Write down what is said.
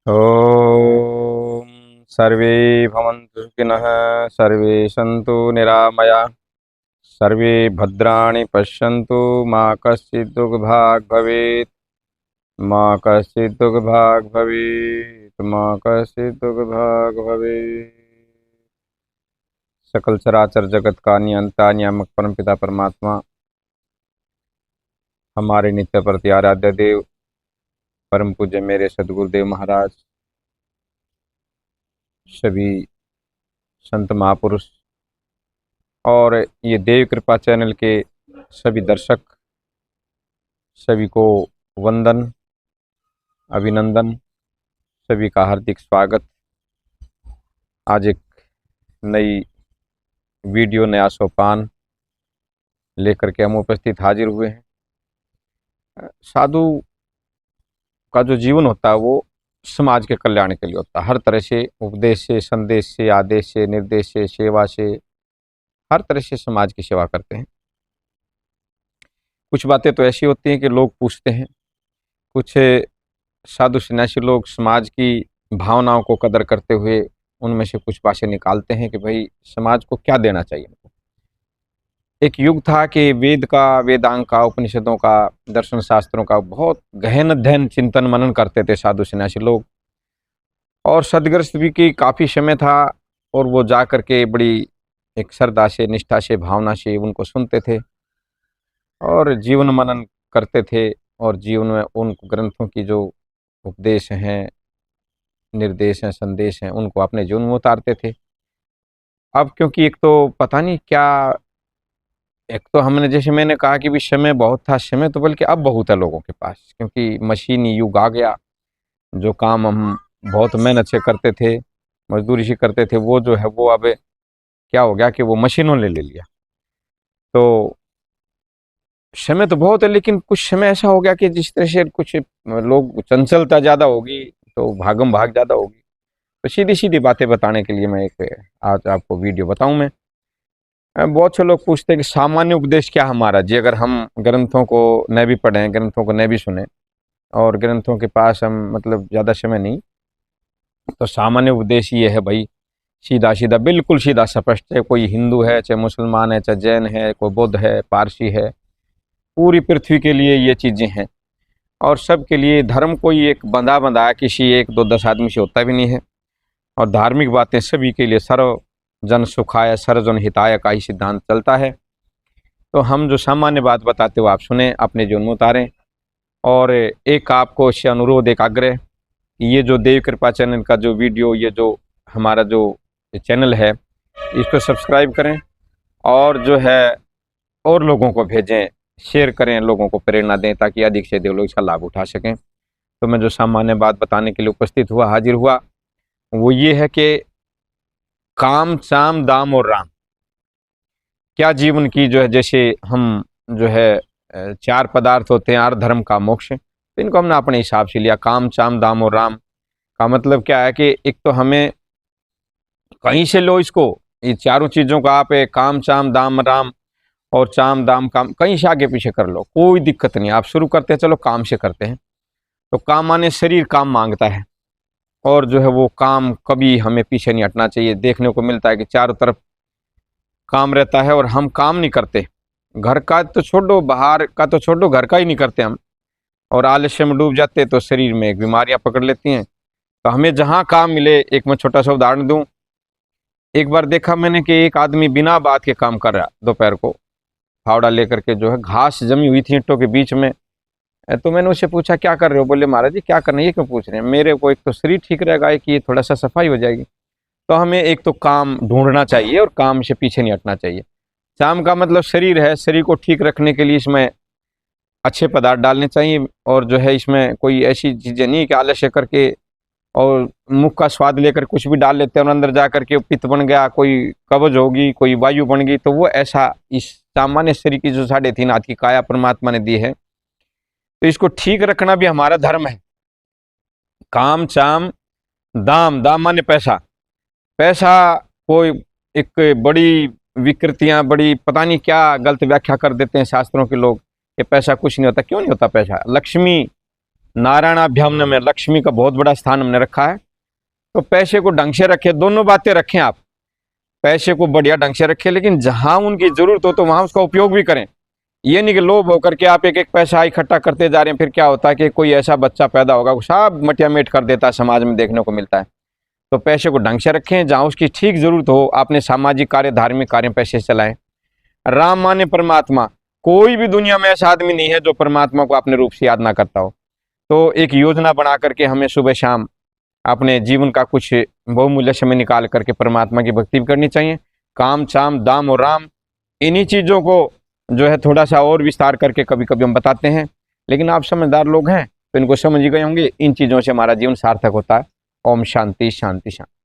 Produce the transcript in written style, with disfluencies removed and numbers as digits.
ॐ सर्वे भवन्तु सुखिनः, सर्वे सन्तु निरामयाः, सर्वे भद्राणि पश्यन्तु, मा कश्चित् दुःखभाग् भवेत्, मा कश्चित् दुःखभाग् भवेत्, मा कश्चित् दुःखभाग् भवेत्। सकल चराचर जगत का नियंता नियामक परमपिता परमात्मा, हमारे नित्य प्रति आराध्य देव परम पूज्य मेरे सदगुरुदेव महाराज, सभी संत महापुरुष और ये देव कृपा चैनल के सभी दर्शक, सभी को वंदन, अभिनंदन, सभी का हार्दिक स्वागत। आज एक नई वीडियो, नया सोपान लेकर के हम उपस्थित हाजिर हुए हैं। साधु का जो जीवन होता है वो समाज के कल्याण के लिए होता है। हर तरह से उपदेश से, संदेश से, आदेश से, निर्देश से, सेवा से, हर तरह से समाज की सेवा करते हैं। कुछ बातें तो ऐसी होती हैं कि लोग पूछते हैं, कुछ साधु सन्यासी लोग समाज की भावनाओं को कदर करते हुए उनमें से कुछ बातें निकालते हैं कि भाई समाज को क्या देना चाहिए इनको। एक युग था कि वेद का, वेदांग का, उपनिषदों का, दर्शन शास्त्रों का बहुत गहन अध्ययन, चिंतन मनन करते थे साधु सन्यासी लोग, और सदग्रस्त भी की काफ़ी समय था, और वो जा कर के बड़ी एक श्रद्धा से, निष्ठा से, भावना से उनको सुनते थे और जीवन मनन करते थे, और जीवन में उन ग्रंथों की जो उपदेश हैं, निर्देश हैं, संदेश हैं, उनको अपने जीवन में उतारते थे। अब क्योंकि एक तो पता नहीं क्या, एक तो हमने, जैसे मैंने कहा कि भी समय बहुत था, समय तो बल्कि अब बहुत है लोगों के पास, क्योंकि मशीनी युग आ गया। जो काम हम बहुत मेहनत से करते थे, मजदूरी से करते थे, वो जो है वो अब क्या हो गया कि वो मशीनों ने ले लिया। तो समय तो बहुत है, लेकिन कुछ समय ऐसा हो गया कि जिस तरह से कुछ लोग, चंचलता ज़्यादा होगी तो भागम भाग ज़्यादा होगी। तो सीधी सीधी बातें बताने के लिए मैं एक आज आपको वीडियो बताऊं। मैं बहुत से लोग पूछते हैं कि सामान्य उपदेश क्या हमारा जी, अगर हम ग्रंथों को न भी पढ़ें, ग्रंथों को न भी सुने, और ग्रंथों के पास हम मतलब ज़्यादा समय नहीं, तो सामान्य उपदेश ये है भाई, सीधा सीधा, बिल्कुल सीधा स्पष्ट है। कोई हिंदू है, चाहे मुसलमान है, चाहे जैन है, कोई बुद्ध है, पारसी है, पूरी पृथ्वी के लिए ये चीज़ें हैं, और सबके लिए धर्म कोई एक बंधा बंधा किसी एक दो 10 आदमी से होता भी नहीं है, और धार्मिक बातें सभी के लिए, सर्व जन सुखाय सर्वजन हिताय का ही सिद्धांत चलता है। तो हम जो सामान्य बात बताते हो आप सुने, अपने जीवन में उतारें। और एक आपको इससे अनुरोध, एक आग्रह, ये जो देव कृपा चैनल का जो वीडियो, ये जो हमारा जो चैनल है, इसको सब्सक्राइब करें, और जो है और लोगों को भेजें, शेयर करें, लोगों को प्रेरणा दें, ताकि अधिक से अधिक लोग इसका लाभ उठा सकें। तो मैं जो सामान्य बात बताने के लिए उपस्थित हुआ, हाजिर हुआ, वो ये है कि काम, साम, दाम और राम, क्या जीवन की जो है, जैसे हम जो है 4 पदार्थ होते हैं, अर्थ, धर्म, काम, मोक्ष, तो इनको हमने अपने हिसाब से लिया। काम, साम, दाम और राम का मतलब क्या है कि एक तो हमें कहीं से लो इसको, ये चारों चीज़ों का आप काम, साम, दाम, राम, और चाम, दाम, काम कहीं से आगे पीछे कर लो, कोई दिक्कत नहीं। आप शुरू करते हैं, चलो काम से करते हैं। तो काम माने शरीर काम मांगता है, और जो है वो काम कभी हमें पीछे नहीं हटना चाहिए। देखने को मिलता है कि चारों तरफ काम रहता है और हम काम नहीं करते। घर का तो छोड़ो, बाहर का तो छोड़ो, घर का ही नहीं करते हम, और आलस्य में डूब जाते, तो शरीर में एक बीमारियां पकड़ लेती हैं। तो हमें जहाँ काम मिले, एक मैं छोटा सा उदाहरण दूं। एक बार देखा मैंने कि एक आदमी बिना बात के काम कर रहा, दोपहर को फावड़ा लेकर के, जो है घास जमी हुई थी ईंटों के बीच में। तो मैंने उससे पूछा क्या कर रहे हो? बोले महाराज जी क्या करना है, ये क्यों पूछ रहे हैं? मेरे को एक तो शरीर ठीक रहेगा, एक ये थोड़ा सा सफाई हो जाएगी। तो हमें एक तो काम ढूंढना चाहिए, और काम से पीछे नहीं हटना चाहिए। शाम का मतलब शरीर है, शरीर को ठीक रखने के लिए इसमें अच्छे पदार्थ डालने चाहिए, और जो है इसमें कोई ऐसी चीज़ें नहीं कि आलस्य करके और मुख का स्वाद लेकर कुछ भी डाल लेते हैं, और अंदर जा करके पित्त बन गया, कोई कब्ज होगी, कोई वायु बन गई। तो वो ऐसा, इस सामान्य शरीर की जो 3.5 हाथ की काया परमात्मा ने दी है, तो इसको ठीक रखना भी हमारा धर्म है। काम, चाम, दाम, दाम माने पैसा। पैसा कोई एक बड़ी विकृतियां, बड़ी पता नहीं क्या गलत व्याख्या कर देते हैं शास्त्रों के लोग कि पैसा कुछ नहीं होता। क्यों नहीं होता पैसा? लक्ष्मी नारायणाभ्याम में लक्ष्मी का बहुत बड़ा स्थान हमने रखा है। तो पैसे को ढंग से रखें, दोनों बातें रखें आप, पैसे को बढ़िया ढंग से रखें, लेकिन जहां उनकी जरूरत हो तो वहां उसका उपयोग भी करें। ये नहीं कि लोभ होकर के आप एक एक पैसा इकट्ठा करते जा रहे हैं, फिर क्या होता है कि कोई ऐसा बच्चा पैदा होगा वो सब मटिया मेट कर देता है, समाज में देखने को मिलता है। तो पैसे को ढंग से रखें, जहां उसकी ठीक जरूरत हो आपने सामाजिक कार्य, धार्मिक कार्य पैसे चलाएं। राम माने परमात्मा, कोई भी दुनिया में ऐसा आदमी नहीं है जो परमात्मा को अपने रूप से याद ना करता हो। तो एक योजना बना करके हमें सुबह शाम अपने जीवन का कुछ बहुमूल्य समय निकाल करके परमात्मा की भक्ति भी करनी चाहिए। काम, चाम, दाम और राम, इन्हीं चीज़ों को जो है थोड़ा सा और विस्तार करके कभी कभी हम बताते हैं, लेकिन आप समझदार लोग हैं तो इनको समझ ही गए होंगे। इन चीज़ों से हमारा जीवन सार्थक होता है। ओम शांति शांति शांति।